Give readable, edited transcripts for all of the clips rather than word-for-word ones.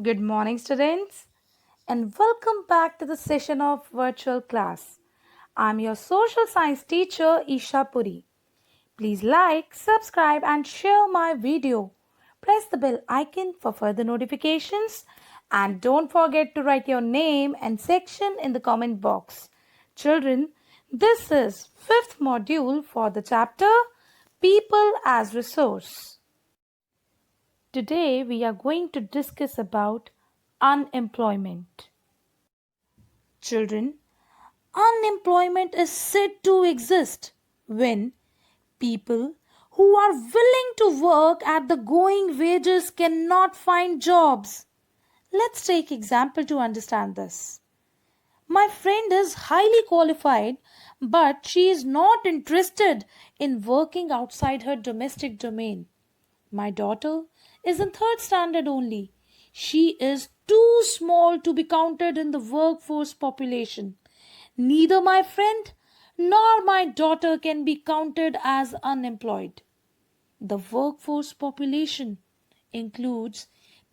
Good morning, students, and welcome back to the session of virtual class. I'm your social science teacher, Esha Puri. Please like, subscribe, and share my video. Press the bell icon for further notifications, and don't forget to write your name and section in the comment box. Children, this is fifth module for the chapter People as Resource. Today we are going to discuss about unemployment. Children, unemployment is said to exist when people who are willing to work at the going wages cannot find jobs. Let's take example to understand this. My friend is highly qualified, but she is not interested in working outside her domestic domain. My daughter is in third standard only. She is too small to be counted in the workforce population. Neither my friend nor my daughter can be counted as unemployed. The workforce population includes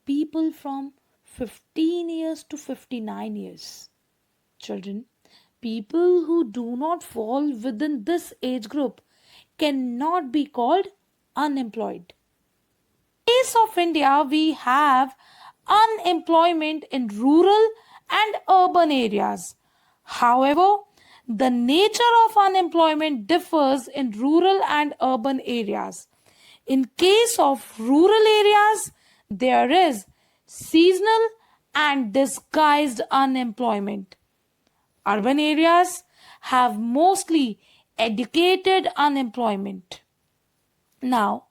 people from 15 years to 59 years. Children, people who do not fall within this age group cannot be called unemployed. Case of India, we have unemployment in rural and urban areas. However, the nature of unemployment differs in rural and urban areas. In case of rural areas, there is seasonal and disguised unemployment. Urban areas have mostly educated unemployment. Now,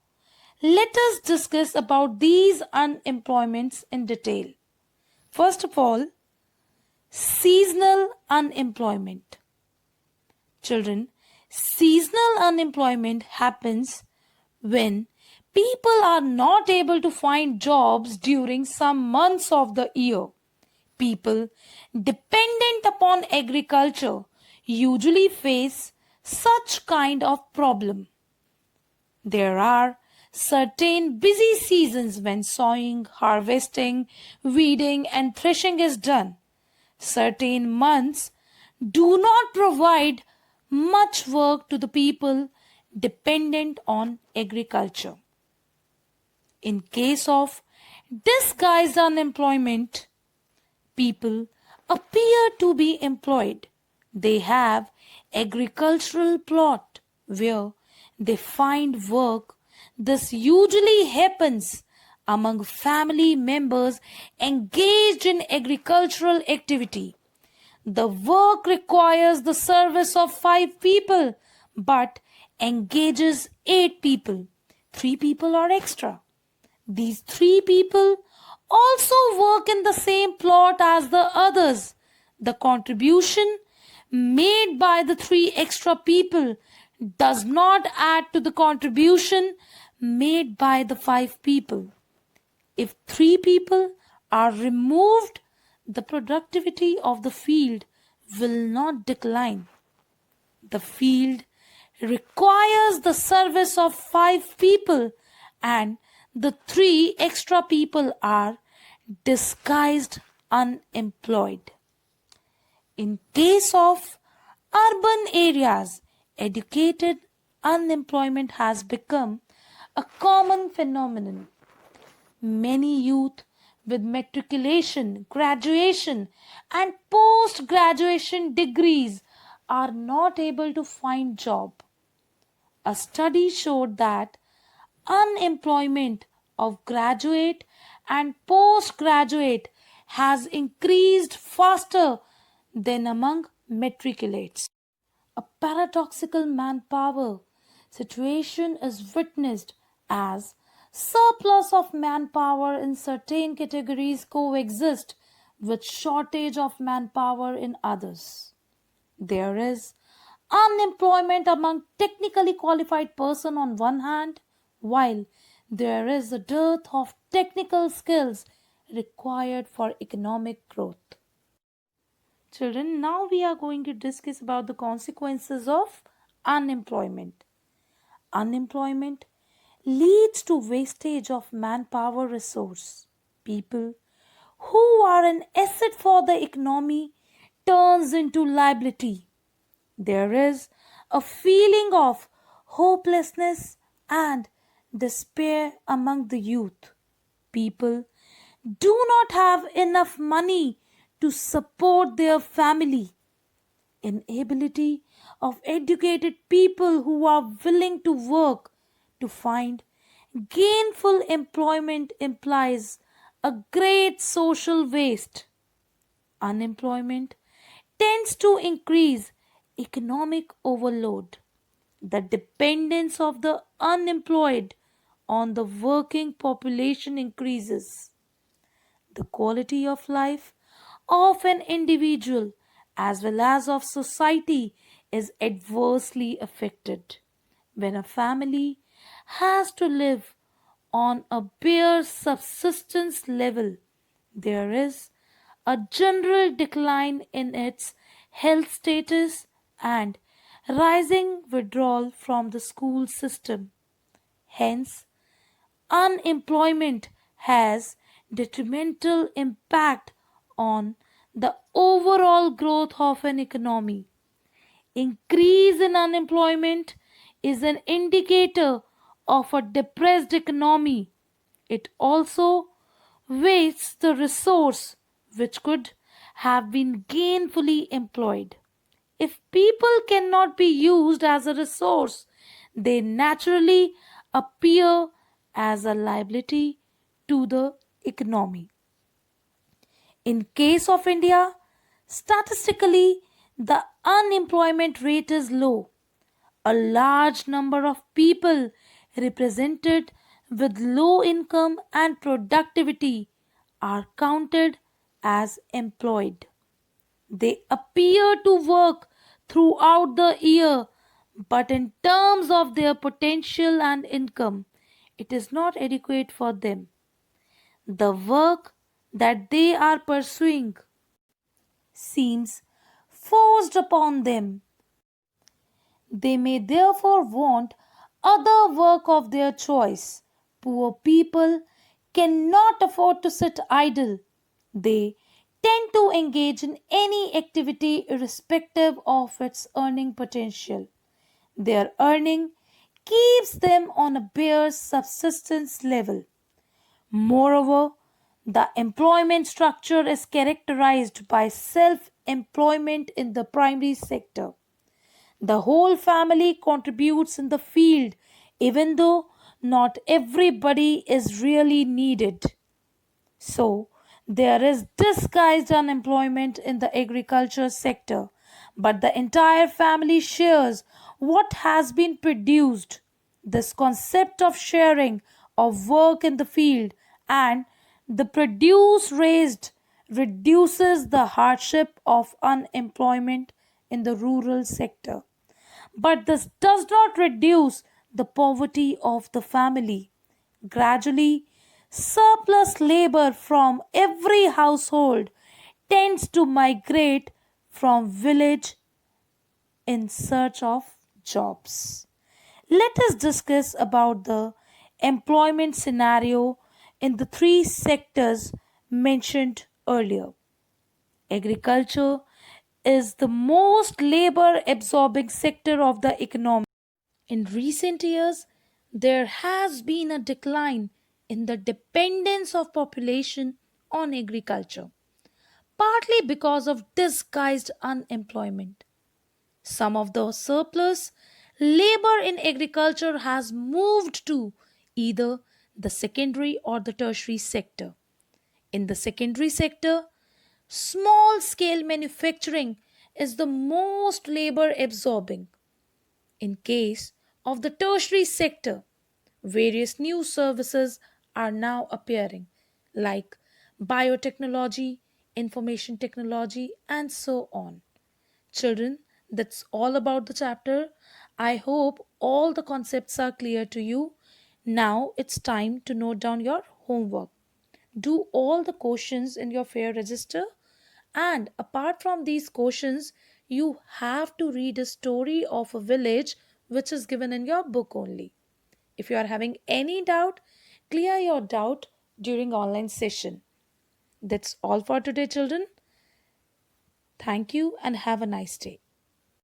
let us discuss about these unemployments in detail. First of all, seasonal unemployment. Children, seasonal unemployment happens when people are not able to find jobs during some months of the year. People dependent upon agriculture usually face such kind of problem. There are certain busy seasons when sowing, harvesting, weeding, and threshing is done. Certain months do not provide much work to the people dependent on agriculture. In case of disguised unemployment, people appear to be employed. They have agricultural plot where they find work. This usually happens among family members engaged in agricultural activity. The work requires the service of 5 people but engages 8 people. 3 people are extra. These 3 people also work in the same plot as the others. The contribution made by the 3 extra people does not add to the contribution made by the 5 people. If 3 people are removed, the productivity of the field will not decline. The field requires the service of 5 people, and the 3 extra people are disguised unemployed. In case of urban areas, educated unemployment has become a common phenomenon. Many youth with matriculation, graduation, and post-graduation degrees are not able to find job. A study showed that unemployment of graduate and postgraduate has increased faster than among matriculates. A paradoxical manpower situation is witnessed as surplus of manpower in certain categories coexist with shortage of manpower in others. There is unemployment among technically qualified person on one hand, while there is a dearth of technical skills required for economic growth. Children, now we are going to discuss about the consequences of unemployment. Unemployment leads to wastage of manpower resource. People who are an asset for the economy turns into liability. There is a feeling of hopelessness and despair among the youth. People do not have enough money to support their family. Inability of educated people who are willing to work to find gainful employment implies a great social waste. Unemployment tends to increase economic overload. The dependence of the unemployed on the working population increases. The quality of life of an individual as well as of society is adversely affected. When a family has to live on a bare subsistence level, there is a general decline in its health status and rising withdrawal from the school system. Hence, unemployment has detrimental impact on the overall growth of an economy. Increase in unemployment is an indicator of a depressed economy. It also wastes the resource which could have been gainfully employed. If people cannot be used as a resource, they naturally appear as a liability to the economy. In case of India, statistically, the unemployment rate is low. A large number of people represented with low income and productivity are counted as employed. They appear to work throughout the year, but in terms of their potential and income, it is not adequate for them. The work that they are pursuing seems forced upon them. They may therefore want other work of their choice. Poor people cannot afford to sit idle. They tend to engage in any activity irrespective of its earning potential. Their earning keeps them on a bare subsistence level. Moreover, the employment structure is characterized by self employment in the primary sector. The whole family contributes in the field, even though not everybody is really needed. So, there is disguised unemployment in the agriculture sector, but the entire family shares what has been produced. This concept of sharing of work in the field and the produce raised reduces the hardship of unemployment in the rural sector. But this does not reduce the poverty of the family. Gradually, surplus labor from every household tends to migrate from village in search of jobs. Let us discuss about the employment scenario in the three sectors mentioned earlier. Agriculture is the most labor absorbing sector of the economy. In recent years, there has been a decline in the dependence of population on agriculture, partly because of disguised unemployment. Some of the surplus labor in agriculture has moved to either the secondary or the tertiary sector. In the secondary sector, small scale manufacturing is the most labor absorbing. In case of the tertiary sector, various new services are now appearing, like biotechnology, information technology, and so on. Children, that's all about the chapter. I hope all the concepts are clear to you. Now it's time to note down your homework. Do all the questions in your fair register, and apart from these questions, you have to read a story of a village which is given in your book only. If you are having any doubt, clear your doubt during online session. That's all for today, children. Thank you and have a nice day.